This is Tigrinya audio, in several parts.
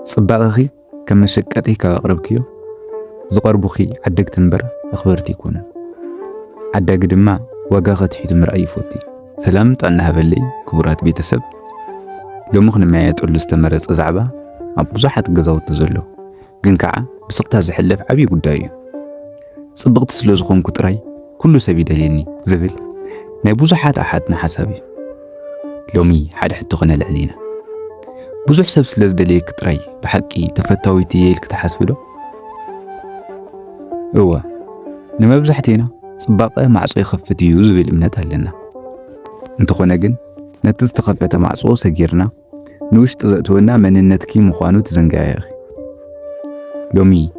صباغخي كم شقتي كأقربكيو زقربخي عدك تنبر أخبرتي كونه عدك دما وقاغت حيد مرأي فوتي سلامت أنها بلي كبرات بيتسب لو مخن ما يتقول استمرس أزعبا أبوزحت قزوت تزلو قنكعة بسقتها زحلف عبي قدايو صبغت سلوزخون كتراي كله سبي دليني زبل نايبوزحات أحدنا حسابي لومي حد حتى غنى لعلينا بوزح سب سلز دليك كتراي بحقي تفتاويتي يلك تحسبلو هو نما بزحتينا صباقه معصو يخفتي يوزبل امنتها لنا انت خونقن نتستخفت معصو سجيرنا نوش تزقتونا من النتكي مخوانو تزنقا يا أخي لومي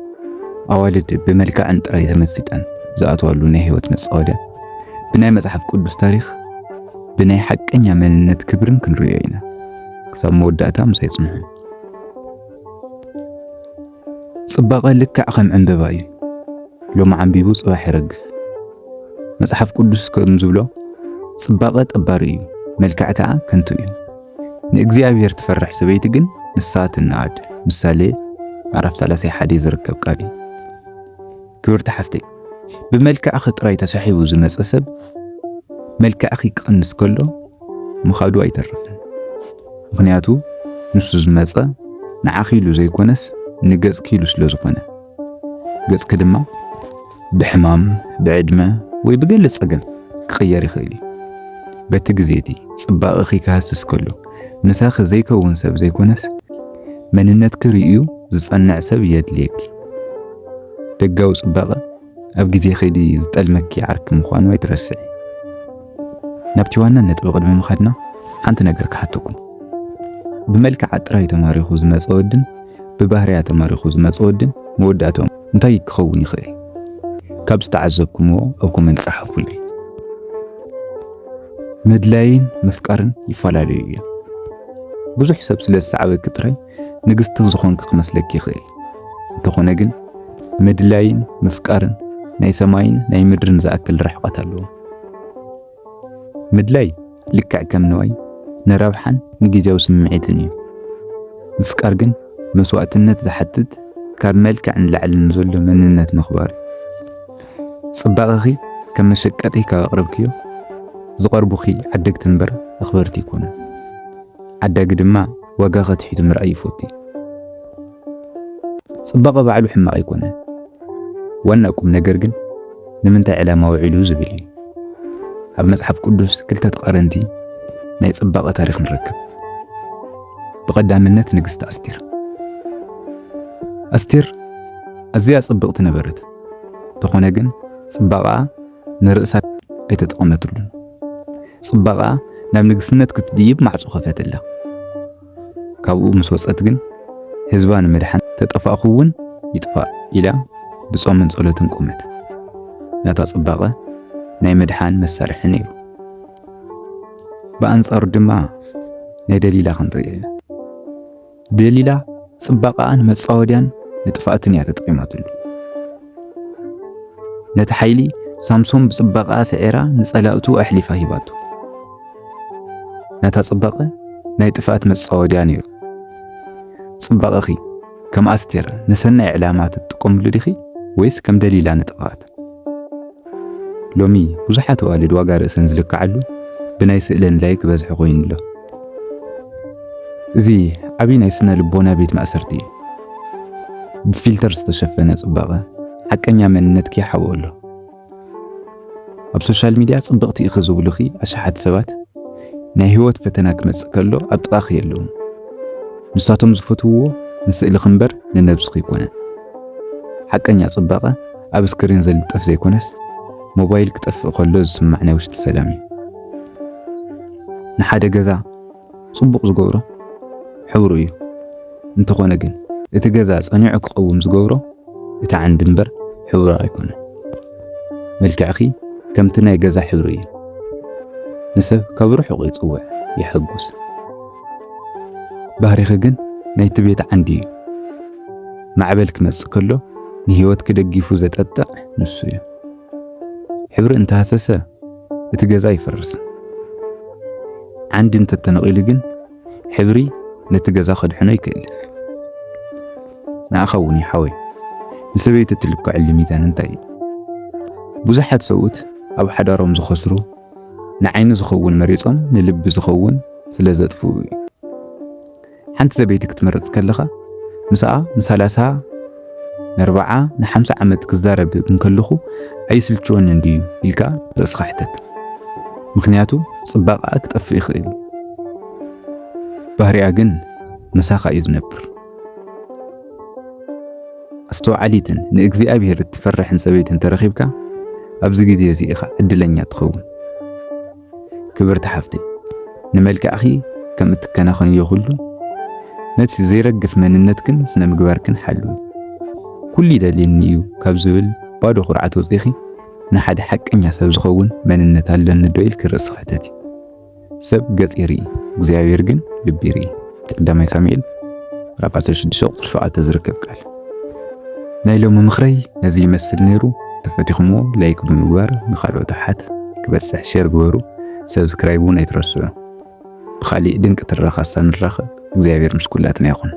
أوالد بملكة أنت رأي تمسيتان زقاتوالو نهي وتمسعودة بناي مزحف قدس تاريخ بناي حق أنيا من النت كبرن كن رؤينا كسام موداتا مسيسمحون صباقه لك أخم أنبباي لو ما عم بيبو صباح يرقف مزحف قدس كمزولو صباقه أباريو ملكة كعا كنتو نእግዚአብሔር تفرح سبيت ግን ንሳት እናድ ምሳሌ عرفت على سي حديث ركب قالي كبرت حفتي بملكة أخي طراي تسحيبو زمص ሰብ ملكة أخي قنس كله مخادو አይተርፍን ምክንያቱ ንሱ ዝመጸ ንዓኺሉ ዘይኮነስ ንገጽ ኪሉ ስለዝኾነ ገጽ ከድማ ብሕማም ብዕድመ ወይ ብገለ ጸገም ክቕየር ይኽእል በቲ ግዜቲ ጽባቕ أخي ካህስስ ከሎ نساخ ዘይከውን ሰብ ዘይኮነስ መንነት ክርእዩ ዝጸንዕ ሰብ የድልየኪ ደጋው ጽባቐ ኣብ ግዜ ኸይዲ ዝጠልመኪ ዓርክ ምዃኑ ኣይትረስዒ ናብቲ ዋና ነጥቢ ቅድሚ ምኻድና ሓንቲ ነገር ክሓትኩም ብመልክዕ ጥራይ ተማሪኹ ዝመጸ ወድን ብባህርያ ተማሪኹ ዝመጸ ወድን መወዳእቶም እንታይ ክኸውን ይኽእል ካብ ዝተዓዘብኩምዎ ኣብ ኮመንት ጻሕፉልኝ መድላይን መፍቃርን ይፈላለዩ እዮም ብዙሕ ሰብ ስለዝሰዓበክ ጥራይ ንግስቲ ዝኾንክ ክመስለክ ይኽእል እንተኾነ ግን መድላይን መፍቃርን ናይ ሰማይን ናይ ምድርን ዝኣክል ርሕቐት ኣለዎ መድላይ ልክዕ ከም ንዋይ ንረብሓን ንግዜያዊ ስምዒትን እዩ ምፍቃር ግን መስዋእትነት ዝሓትት ካብ መልክዕ ንላዕሊ ንዘሎ መንነት ምኽባር ጽባቐኺ ከም መሸቀጢ ካቕርብክዮ ዝቐርቡኺ ዓደግቲ እምበር ኣኽበርቲ ይኮኑ عداق دما وقاغت حيث مرأي فوتي صباغة بعلو حما يكون وانكم نقرقن نمنت على موعلو زبلي عب مصحف قدس كلتا تقارنتي ناي صباغة تاريخ نركب بقدام النت نقست أستير أزياء صبغت نبرت تخونقن صباغة نرأسات أي تتقومتلون صباغة نام نقسنت كتديب معصو خفات الله كابو مسوصت ግን ህዝባን መድሓን ተጠፋኹውን ይጥፋ ኢላ ብጾምን ጸሎትን ቆመት ናታ ጽባቐ ናይ መድሓን መሳርሒ ነይሩ በአንጻሩ ድማ ናይ ደሊላ ክንርኢ ደሊላ ጽባቐን መጻወድያን ንጥፋእትን ያ ተጠቂማትሉ ነቲ ሓይሊ ሳምሶን ብጽባቐ ሰዒራ ንጸላእቱ ኣሕሊፋ ሂባቱ ናታ ጽባቐ ናይ ጥፋት መጻወድያ ነይሩ ጽባቐኺ ከም ኣስቴር ንሰናይ ዕላማት ትጥቀምሉ ዲኺ ወይስ ከም ደሊላ ንጥፋት ሎሚ ብዙሓት ዋልድ ዋጋ ርእሰን ዝልክዓሉ ብናይ ስእለን ላይክ በዝሒ ኮይኑሎ እዚ ዓብይ ናይ ስነ ልቦና ቤት ማእሰርቲ እዩ ብፊልተር ዝተሸፈነ ጽባቐ ሓቀኛ መንነትኪ ይሓወሎ ኣብ ሶሻል ሚድያ ጽብቕቲ ኢኺ ዝብሉኺ ኣሽሓት ሰባት ናይ ህይወት ፈተና ክመጽእ ከሎ ኣብ ጥቓኺ የለውም ንሳቶም ዝፈትውዎ ንስእሊ ክንበር ንነብስኺ ይኮነን ሓቀኛ ጽባቐ ኣብ ስክሪን ዘልጠፍ ዘይኮነስ ሞባይል ክጠፍእ ከሎ ዝስማዕ ናይ ውሽጢ ሰላም እዩ ንሓደ ገዛ ጽቡቕ ዝገብሮ ሕብሩ እዩ እንተኾነ ግን እቲ ገዛ ጸኒዑ ክቐውም ዝገብሮ እቲ ዓንዲ እምበር ሕብሩ ኣይኮነን መልክዕኺ ከምቲ ናይ ገዛ ሕብሩ እዩ نسب كبر حقي تصوع يحجوس بهريخ جن نيتبيت عندي مع بالك مس كله نهيوت كده جيفو زت أتق نسوية حبر انت هساسة اتجازاي فرس عندي انت التنقل جن حبري نتجازا خد حناي كل ንኣኸውኒ ሓወይ ንሰበይቲ እትልክዐሊ ሚዛን እንታይ እዩ? ብዙሓት ሰብኡት ኣብ ሓዳሮም ዝኸስሩ ንዓይኒ ዝኸውን መሪፆም ንልቢ ዝኸውን ስለ ዘጥፍኡ እዩ። ሓንቲ ሰበይቲ ክትመርጽ ከለኻ ምስኣ ን30 ን40 ን50 ዓመት ክዛረብ እንከለኹ ኣይስልችወንን ድዩ ኢልካ ርእስኻ ሕተት። ምክንያቱ ጽባቐኣ ክጠፍእ ይኽእል፣ ባህሪኣ ግን መሳኻ እዩ ዝነብር። ኣስተውዓሊትን ንእግዚኣብሔር እትፈርሕን ሰበይትን ተረኺብካ ኣብዚ ግዜ እዚ ኢኻ ዕድለኛ ትኸውን። ክብርቲ ሓፍተይ ንመልክዕኺ ከም እትከናኸንዮ ኩሉ ነቲ ዘይረግፍ መንነትክን ስነ ምግባርክን ሓልዊ ኩሉ ይደልየኒ እዩ ካብ ዝብል ባዶ ኩርዓት ወፂኺ ንሓደ ሓቀኛ ሰብ ዝኸውን መንነት ኣለኒ ዶ ኢልክ ርእስኻ ሕተት። ሰብ ገጽ ይርኢ እግዚኣብሔር ግን ልቢ ይርኢ። ቀዳማይ ሳሙኤል 16:7 ዝርከብ ቃል። ናይ ሎሚ ምኽረይ ነዚ ይመስል ነይሩ። ተፈቲኹምዎ ላይክ ብምግባር ንኻልኦት ኣሓት ክበጽሕ ሼር ግበሩ። ሰብስክራይብ እውን ኣይትረስዑ። ብኻሊእ ድንቂ ትረኻሳ ንራኸብ። እግዚኣብሔር ምስ ኩላትና ይኹን።